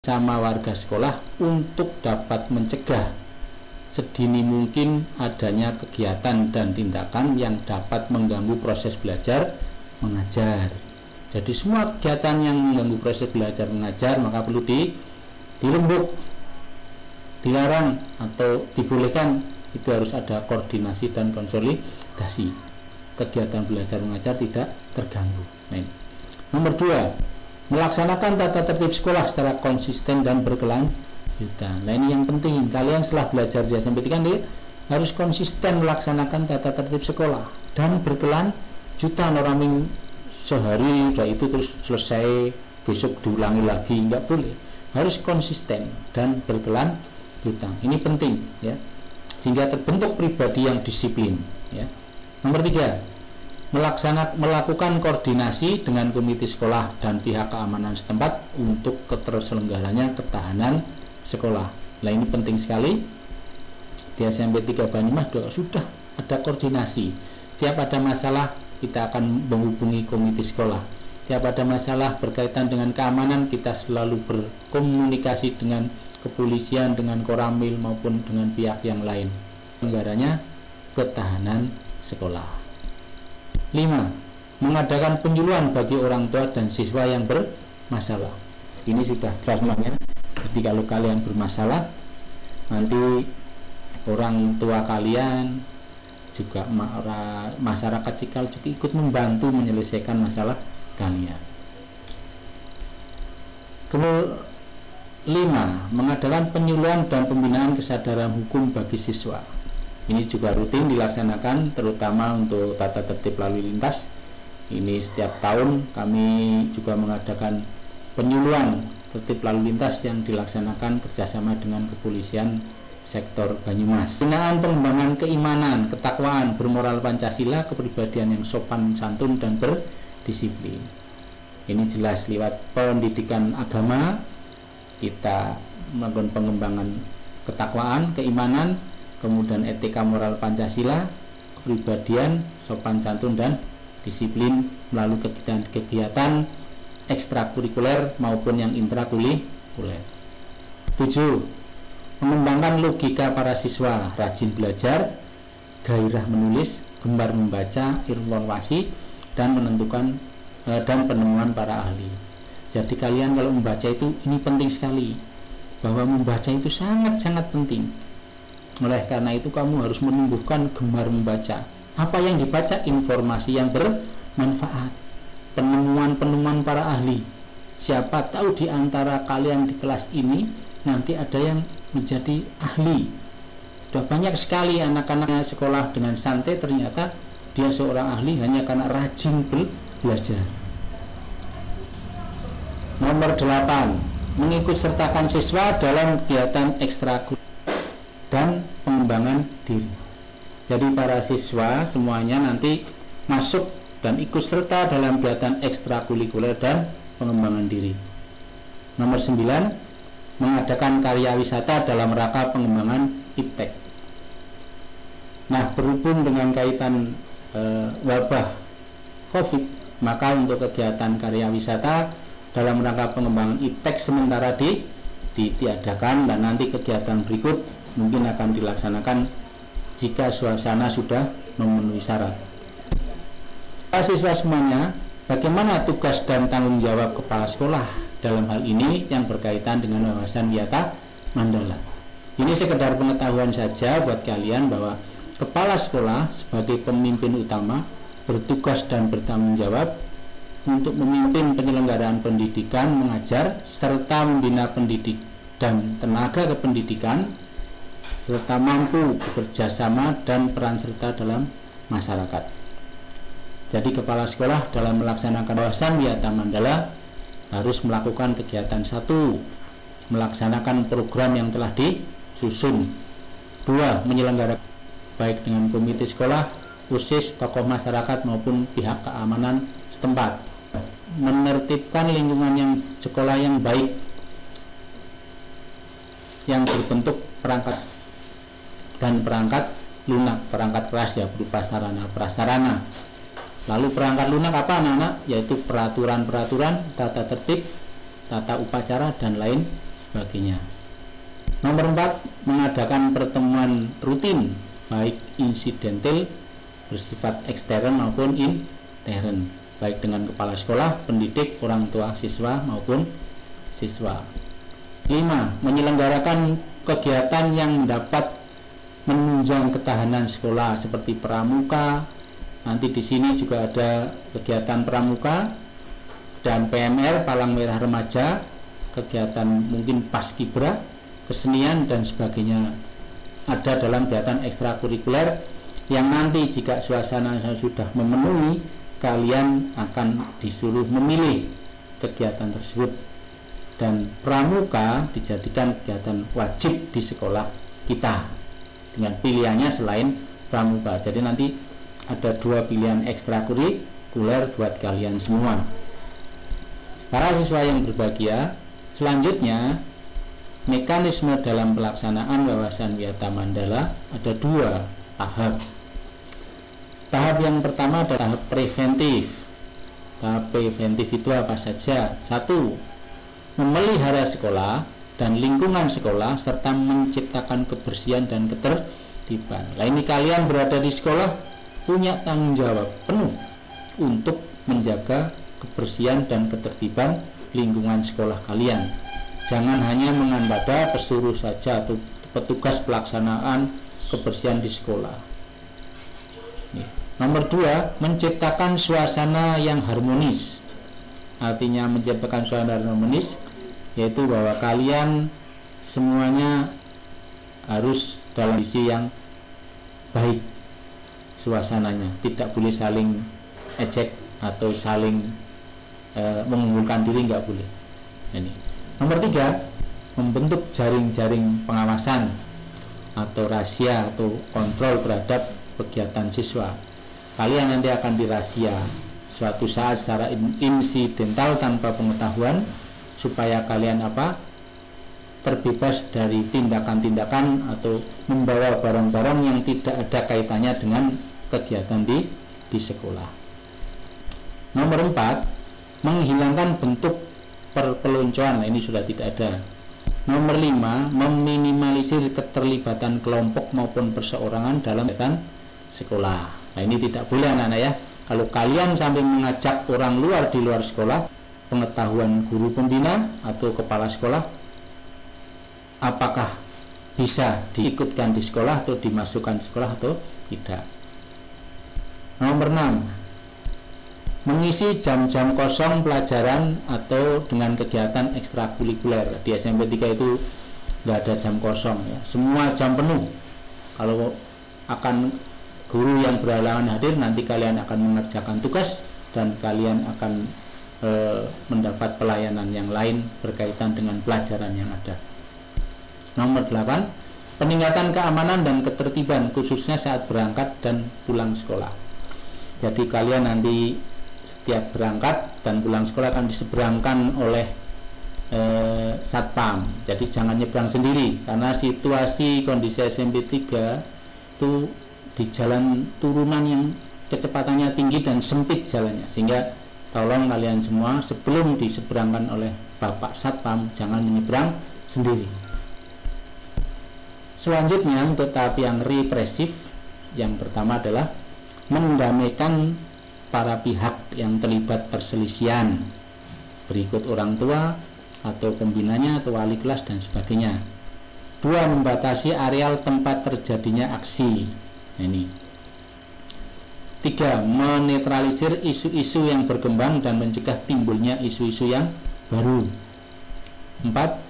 sama warga sekolah untuk dapat mencegah sedini mungkin adanya kegiatan dan tindakan yang dapat mengganggu proses belajar mengajar. Jadi semua kegiatan yang mengganggu proses belajar mengajar maka perlu dirembuk, dilarang atau dibolehkan. Itu harus ada koordinasi dan konsolidasi. Kegiatan belajar mengajar tidak terganggu. Nah, nomor 2, melaksanakan tata tertib sekolah secara konsisten dan berkelanjutan. Nah, ini yang penting. Kalian setelah belajar di SMP 3 harus konsisten melaksanakan tata tertib sekolah dan berkelanjutan. Orang sehari udah itu terus selesai, besok diulangi lagi, nggak boleh. Harus konsisten dan berkelanjutan. Ini penting ya. Sehingga terbentuk pribadi yang disiplin ya. Nomor 3, melakukan koordinasi dengan komite sekolah dan pihak keamanan setempat untuk keterselenggaranya ketahanan sekolah. Nah, ini penting sekali. Di SMP 3 Banyumas sudah ada koordinasi. Tiap ada masalah kita akan menghubungi komite sekolah. Tiap ada masalah berkaitan dengan keamanan kita selalu berkomunikasi dengan kepolisian, dengan Koramil maupun dengan pihak yang lain. Anggarannya ketahanan sekolah. 5, mengadakan penyuluhan bagi orang tua dan siswa yang bermasalah. Ini sudah semuanya. Jadi kalau kalian bermasalah, nanti orang tua kalian juga masyarakat sekitar juga ikut membantu menyelesaikan masalah kalian. Kemudian 5, mengadakan penyuluhan dan pembinaan kesadaran hukum bagi siswa. Ini juga rutin dilaksanakan terutama untuk tata tertib lalu lintas. Ini setiap tahun kami juga mengadakan penyuluhan tertib lalu lintas yang dilaksanakan kerjasama dengan kepolisian sektor Banyumas. Pembinaan pengembangan keimanan, ketakwaan, bermoral Pancasila, kepribadian yang sopan santun dan berdisiplin. Ini jelas lewat pendidikan agama kita melakukan pengembangan ketakwaan, keimanan, kemudian etika moral Pancasila, kepribadian, sopan santun dan disiplin melalui kegiatan ekstrakurikuler maupun yang intrakurikuler. 7, mengembangkan logika para siswa, rajin belajar, gairah menulis, gemar membaca, evaluasi dan menentukan dan penemuan para ahli. Jadi kalian kalau membaca itu ini penting sekali, bahwa membaca itu sangat-sangat penting. Oleh karena itu kamu harus menumbuhkan gemar membaca. Apa yang dibaca? Informasi yang bermanfaat, penemuan-penemuan para ahli. Siapa tahu di antara kalian di kelas ini nanti ada yang menjadi ahli. Sudah banyak sekali anak-anak sekolah dengan santai ternyata dia seorang ahli hanya karena rajin belajar. Nomor 8, mengikut sertakan siswa dalam kegiatan ekstrakurikuler dan pengembangan diri. Jadi para siswa semuanya nanti masuk dan ikut serta dalam kegiatan ekstrakurikuler dan pengembangan diri. Nomor 9, mengadakan karya wisata dalam rangka pengembangan iptek. Nah, berhubung dengan kaitan wabah COVID, maka untuk kegiatan karya wisata dalam rangka pengembangan iptek sementara ditiadakan dan nanti kegiatan berikut mungkin akan dilaksanakan jika suasana sudah memenuhi syarat. Siswa semuanya, bagaimana tugas dan tanggung jawab kepala sekolah dalam hal ini yang berkaitan dengan wawasan Wiyata Mandala? Ini sekedar pengetahuan saja buat kalian bahwa kepala sekolah sebagai pemimpin utama bertugas dan bertanggung jawab untuk memimpin penyelenggaraan pendidikan mengajar serta membina pendidik dan tenaga kependidikan serta mampu bekerja sama dan peran serta dalam masyarakat. Jadi kepala sekolah dalam melaksanakan wawasan Wiyata Mandala harus melakukan kegiatan 1, melaksanakan program yang telah disusun. 2, menyelenggarakan baik dengan komite sekolah, OSIS, tokoh masyarakat maupun pihak keamanan setempat. Menertibkan lingkungan yang sekolah yang baik yang berbentuk perangkat dan perangkat lunak, perangkat keras ya berupa sarana prasarana. Lalu perangkat lunak apa anak-anak? Yaitu peraturan-peraturan, tata tertib, tata upacara dan lain sebagainya. Nomor 4, mengadakan pertemuan rutin baik insidental bersifat ekstern maupun intern, baik dengan kepala sekolah, pendidik, orang tua siswa maupun siswa. 5, menyelenggarakan kegiatan yang dapat menunjang ketahanan sekolah seperti pramuka. Nanti di sini juga ada kegiatan pramuka dan PMR Palang Merah Remaja, kegiatan mungkin paskibra, kesenian dan sebagainya. Ada dalam kegiatan ekstrakurikuler yang nanti jika suasana sudah memenuhi, kalian akan disuruh memilih kegiatan tersebut. Dan pramuka dijadikan kegiatan wajib di sekolah kita dengan pilihannya selain pramuka. Jadi nanti ada 2 pilihan ekstrakurikuler buat kalian semua. Para siswa yang berbahagia, selanjutnya mekanisme dalam pelaksanaan wawasan Wiyata Mandala ada 2 tahap. Tahap yang pertama adalah tahap preventif. Tahap preventif itu apa saja? 1, memelihara sekolah dan lingkungan sekolah serta menciptakan kebersihan dan ketertiban. Nah, ini kalian berada di sekolah punya tanggung jawab penuh untuk menjaga kebersihan dan ketertiban lingkungan sekolah kalian. Jangan hanya mengandalkan pesuruh saja atau petugas pelaksanaan kebersihan di sekolah. Nomor 2, menciptakan suasana yang harmonis. Artinya menciptakan suasana harmonis yaitu bahwa kalian semuanya harus dalam kondisi yang baik suasananya, tidak boleh saling ejek atau saling mengunggulkan diri, nggak boleh. Ini. Nomor 3, membentuk jaring-jaring pengawasan atau rahasia atau kontrol terhadap kegiatan siswa. Kalian nanti akan dirahasia suatu saat secara insidental tanpa pengetahuan, supaya kalian terbebas dari tindakan-tindakan atau membawa barang-barang yang tidak ada kaitannya dengan kegiatan di sekolah. Nomor 4, menghilangkan bentuk perpeloncoan. Nah, ini sudah tidak ada. Nomor 5, meminimalisir keterlibatan kelompok maupun perseorangan dalam kegiatan sekolah. Nah, ini tidak boleh anak-anak ya. Kalau kalian sampai mengajak orang luar di luar sekolah, pengetahuan guru pembina atau kepala sekolah apakah bisa diikutkan di sekolah atau dimasukkan di sekolah atau tidak. Nomor 6, mengisi jam-jam kosong pelajaran atau dengan kegiatan ekstrakurikuler. Di SMP 3 itu nggak ada jam kosong ya, semua jam penuh. Kalau akan guru yang berhalangan hadir, nanti kalian akan mengerjakan tugas dan kalian akan mendapat pelayanan yang lain berkaitan dengan pelajaran yang ada. Nomor 8, peningkatan keamanan dan ketertiban khususnya saat berangkat dan pulang sekolah. Jadi kalian nanti setiap berangkat dan pulang sekolah akan diseberangkan oleh satpam. Jadi jangan nyebrang sendiri, karena situasi kondisi SMP 3 itu di jalan turunan yang kecepatannya tinggi dan sempit jalannya, sehingga tolong kalian semua sebelum diseberangkan oleh Bapak Satpam jangan menyeberang sendiri. Selanjutnya untuk tahap yang represif, yang pertama adalah mendamaikan para pihak yang terlibat perselisihan, berikut orang tua atau pembinanya atau wali kelas dan sebagainya. 2, membatasi areal tempat terjadinya aksi. Ini. 3, menetralisir isu-isu yang berkembang dan mencegah timbulnya isu-isu yang baru. 4,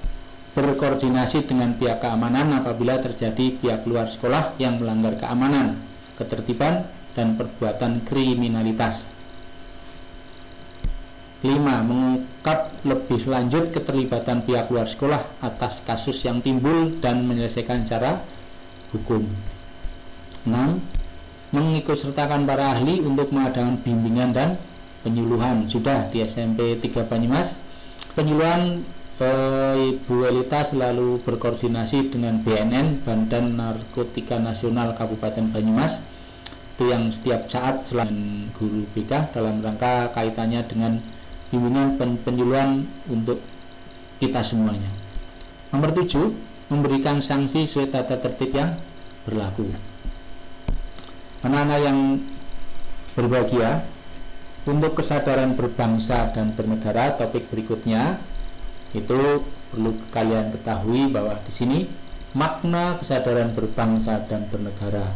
berkoordinasi dengan pihak keamanan apabila terjadi pihak luar sekolah yang melanggar keamanan, ketertiban, dan perbuatan kriminalitas. 5, mengungkap lebih lanjut keterlibatan pihak luar sekolah atas kasus yang timbul dan menyelesaikan secara hukum. 6, mengikutsertakan para ahli untuk mengadakan bimbingan dan penyuluhan. Sudah di SMP 3 Banyumas, penyuluhan Ibu Elita selalu berkoordinasi dengan BNN, Badan Narkotika Nasional Kabupaten Banyumas, itu yang setiap saat selain guru BK dalam rangka kaitannya dengan bimbingan dan penyuluhan untuk kita semuanya. Nomor 7, memberikan sanksi sesuai tata tertib yang berlaku. Anak-anak yang berbahagia, untuk kesadaran berbangsa dan bernegara, topik berikutnya itu perlu kalian ketahui bahwa di sini makna kesadaran berbangsa dan bernegara,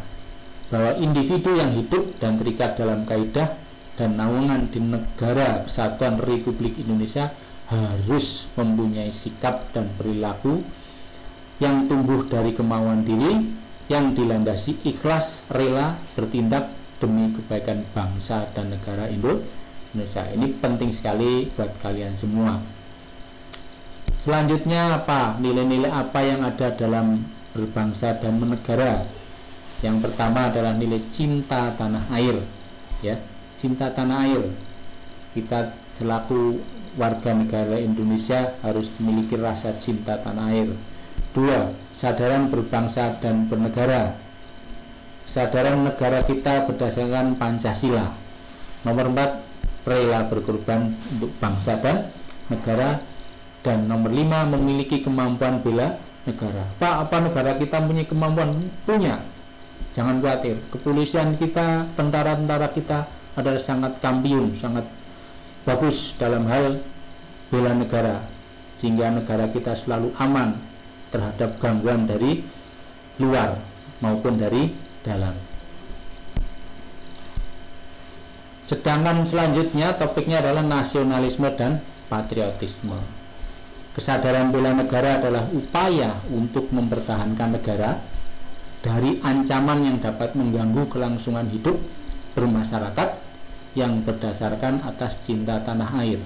bahwa individu yang hidup dan terikat dalam kaidah dan naungan di negara Kesatuan Republik Indonesia harus mempunyai sikap dan perilaku yang tumbuh dari kemauan diri, yang dilandasi ikhlas rela bertindak demi kebaikan bangsa dan negara Indonesia. Ini penting sekali buat kalian semua. Selanjutnya apa? Nilai-nilai apa yang ada dalam berbangsa dan bernegara? Yang pertama adalah nilai cinta tanah air, ya, cinta tanah air. Kita selaku warga negara Indonesia harus memiliki rasa cinta tanah air. 2. Kesadaran berbangsa dan bernegara. Kesadaran negara kita berdasarkan Pancasila. Nomor 4, rela berkorban untuk bangsa dan negara. Dan nomor 5, memiliki kemampuan bela negara. Pak, apa negara kita punya kemampuan? Punya. Jangan khawatir. Kepolisian kita, tentara-tentara kita adalah sangat kampiun, sangat bagus dalam hal bela negara, sehingga negara kita selalu aman terhadap gangguan dari luar maupun dari dalam. Sedangkan selanjutnya topiknya adalah nasionalisme dan patriotisme. Kesadaran bela negara adalah upaya untuk mempertahankan negara dari ancaman yang dapat mengganggu kelangsungan hidup bermasyarakat yang berdasarkan atas cinta tanah air.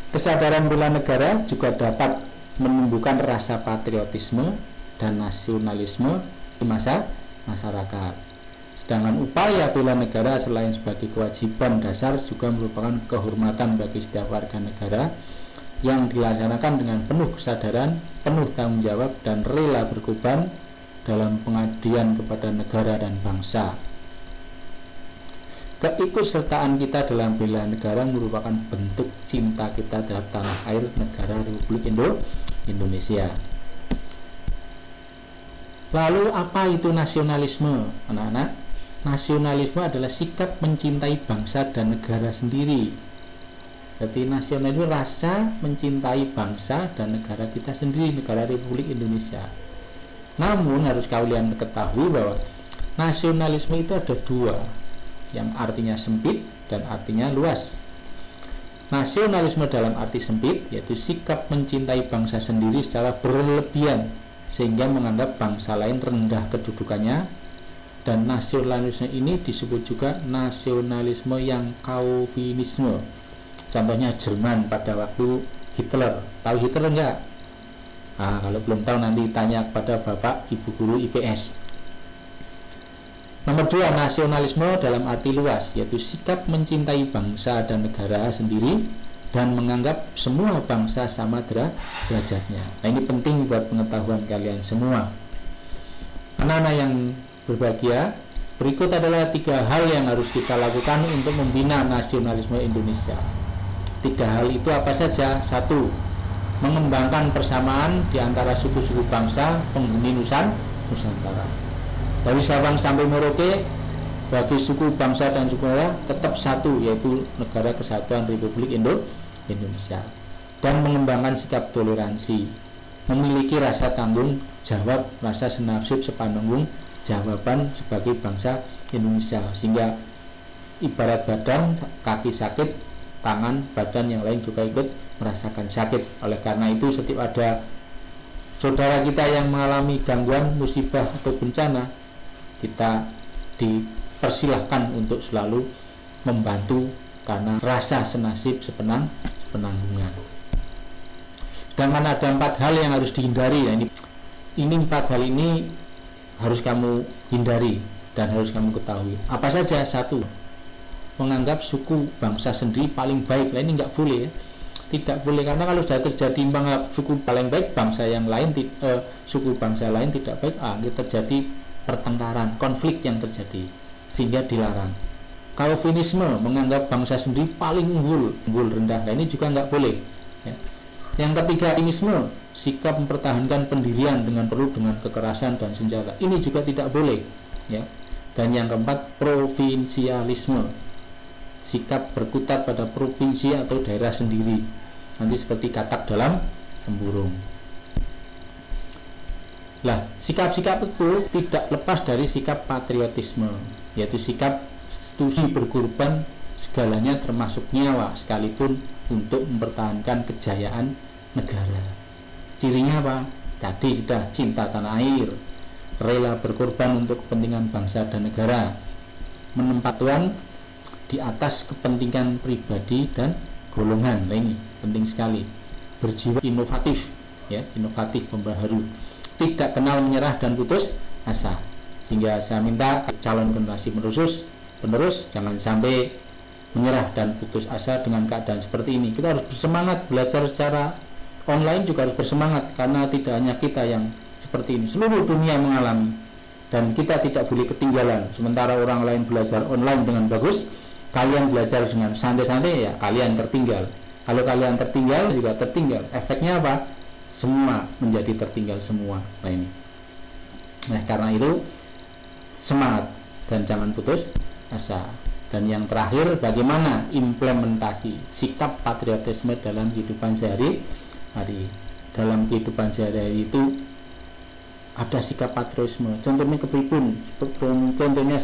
Kesadaran bela negara juga dapat menumbuhkan rasa patriotisme dan nasionalisme di masyarakat. Sedangkan upaya bela negara selain sebagai kewajiban dasar juga merupakan kehormatan bagi setiap warga negara yang dilaksanakan dengan penuh kesadaran, penuh tanggung jawab, dan rela berkorban dalam pengabdian kepada negara dan bangsa. Keikutsertaan kita dalam bela negara merupakan bentuk cinta kita terhadap tanah air negara Republik Indonesia. Lalu apa itu nasionalisme, anak-anak? Nasionalisme adalah sikap mencintai bangsa dan negara sendiri. Jadi nasionalisme rasa mencintai bangsa dan negara kita sendiri, negara Republik Indonesia. Namun harus kalian ketahui bahwa nasionalisme itu ada dua, yang artinya sempit dan artinya luas. Nasionalisme dalam arti sempit yaitu sikap mencintai bangsa sendiri secara berlebihan sehingga menganggap bangsa lain rendah kedudukannya, dan nasionalisme ini disebut juga nasionalisme yang Calvinisme. Contohnya Jerman pada waktu Hitler. Tahu Hitler enggak? Kalau belum tahu nanti tanya kepada Bapak Ibu guru IPS. Nomor 2, nasionalisme dalam arti luas yaitu sikap mencintai bangsa dan negara sendiri dan menganggap semua bangsa sama derajatnya. Nah, ini penting buat pengetahuan kalian semua. Anak-anak yang berbahagia, berikut adalah 3 hal yang harus kita lakukan untuk membina nasionalisme Indonesia. 3 hal itu apa saja? 1, mengembangkan persamaan di antara suku-suku bangsa penghuni Nusantara. Dari Sabang sampai Merauke, bagi suku bangsa dan suku negara tetap satu, yaitu Negara Kesatuan Republik Indonesia. Dan mengembangkan sikap toleransi, memiliki rasa tanggung jawab, rasa senasib sepanenggung jawaban sebagai bangsa Indonesia, sehingga ibarat badan, kaki sakit, tangan, badan yang lain juga ikut merasakan sakit. Oleh karena itu setiap ada saudara kita yang mengalami gangguan, musibah atau bencana, kita dipersilahkan untuk selalu membantu karena rasa senasib sepenanggungan. Dan mana ada 4 hal yang harus dihindari. Nah, ini 4 hal ini harus kamu hindari dan harus kamu ketahui. Apa saja? 1, menganggap suku bangsa sendiri paling baik. Nah, ini nggak boleh ya. Tidak boleh, karena kalau sudah terjadi menganggap suku paling baik, bangsa yang lain suku bangsa lain tidak baik, terjadi pertengkaran, konflik yang terjadi, sehingga dilarang. Calvinisme menganggap bangsa sendiri paling unggul rendah. Nah, ini juga nggak boleh ya. Yang ketiga, ekstremisme, sikap mempertahankan pendirian dengan kekerasan dan senjata. Ini juga tidak boleh, ya. Dan yang keempat, provinsialisme, sikap berkutat pada provinsi atau daerah sendiri, nanti seperti katak dalam tempurung. Lah, sikap-sikap itu tidak lepas dari sikap patriotisme, yaitu sikap setuju berkorban segalanya termasuk nyawa sekalipun untuk mempertahankan kejayaan negara. Cirinya apa? Tadi sudah cinta tanah air, rela berkorban untuk kepentingan bangsa dan negara, menempatkan di atas kepentingan pribadi dan golongan. Nah, ini penting sekali. Berjiwa inovatif, ya, inovatif, pembaharu, tidak kenal menyerah dan putus asa. Sehingga saya minta calon generasi penerus jangan sampai menyerah dan putus asa dengan keadaan seperti ini. Kita harus bersemangat, belajar secara online juga harus bersemangat, karena tidak hanya kita yang seperti ini, seluruh dunia mengalami, dan kita tidak boleh ketinggalan. Sementara orang lain belajar online dengan bagus, kalian belajar dengan santai-santai, ya kalian tertinggal. Kalau kalian tertinggal, juga tertinggal. Efeknya apa? Semua menjadi tertinggal semua. Nah, ini. Nah, karena itu semangat dan jangan putus asa. Dan yang terakhir, bagaimana implementasi sikap patriotisme dalam kehidupan sehari-hari. Dalam kehidupan sehari-hari itu ada sikap patriotisme. Contohnya kepripun? Contohnya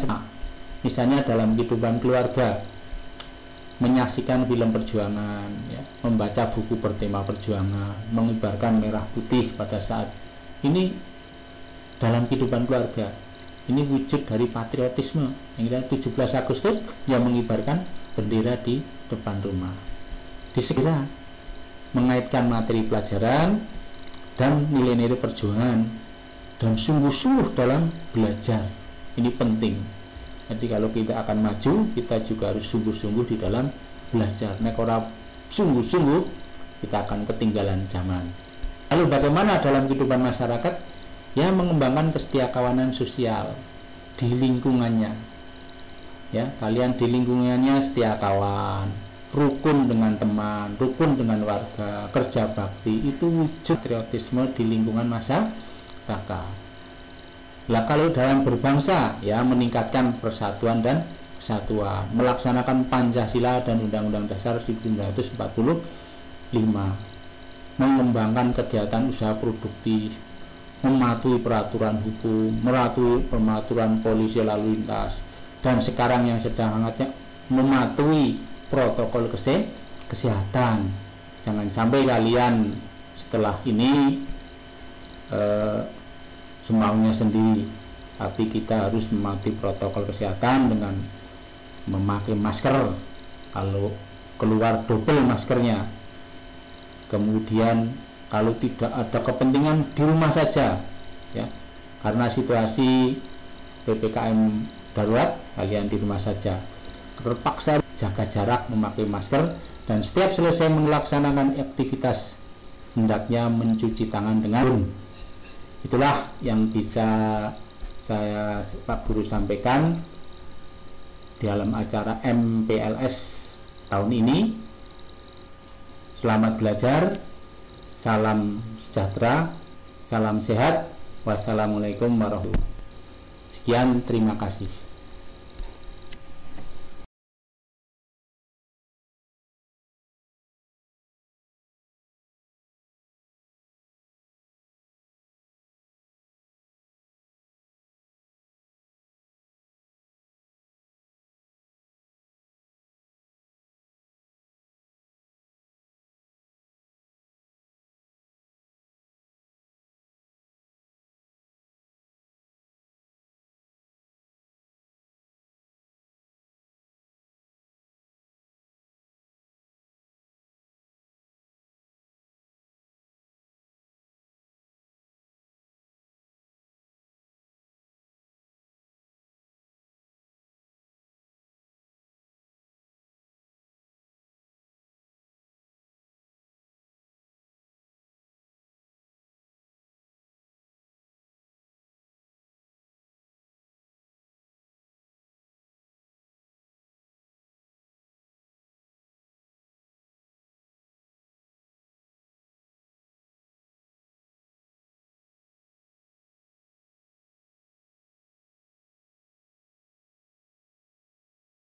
misalnya dalam kehidupan keluarga, menyaksikan film perjuangan, ya, membaca buku bertema perjuangan, mengibarkan merah putih pada saat ini dalam kehidupan keluarga. Ini wujud dari patriotisme. Yang 17 Agustus yang mengibarkan bendera di depan rumah. Disegera mengaitkan materi pelajaran dan nilai-nilai perjuangan dan sungguh-sungguh dalam belajar. Ini penting. Jadi kalau kita akan maju, kita juga harus sungguh-sungguh di dalam belajar. Nek ora sungguh-sungguh, kita akan ketinggalan zaman. Lalu bagaimana dalam kehidupan masyarakat? Ya, mengembangkan kesetiakawanan sosial di lingkungannya. Ya, kalian di lingkungannya setia kawan, rukun dengan teman, rukun dengan warga, kerja bakti, itu wujud patriotisme di lingkungan masyarakat. Lah, kalau dalam berbangsa, ya meningkatkan persatuan dan kesatuan, melaksanakan Pancasila dan Undang-Undang Dasar 1945, mengembangkan kegiatan usaha produktif, mematuhi peraturan hukum, mematuhi peraturan polisi lalu lintas, dan sekarang yang sedang hangatnya mematuhi protokol kesehatan. Jangan sampai kalian setelah ini semaunya sendiri, tapi kita harus mematuhi protokol kesehatan dengan memakai masker, kalau keluar double maskernya. Kemudian kalau tidak ada kepentingan di rumah saja, ya, karena situasi PPKM darurat, kalian di rumah saja. Terpaksa jaga jarak, memakai masker, dan setiap selesai melaksanakan aktivitas hendaknya mencuci tangan dengan. Itulah yang bisa saya Pak Guru sampaikan di dalam acara MPLS tahun ini. Selamat belajar, salam sejahtera, salam sehat, wassalamualaikum warahmatullahi wabarakatuh. Sekian, terima kasih.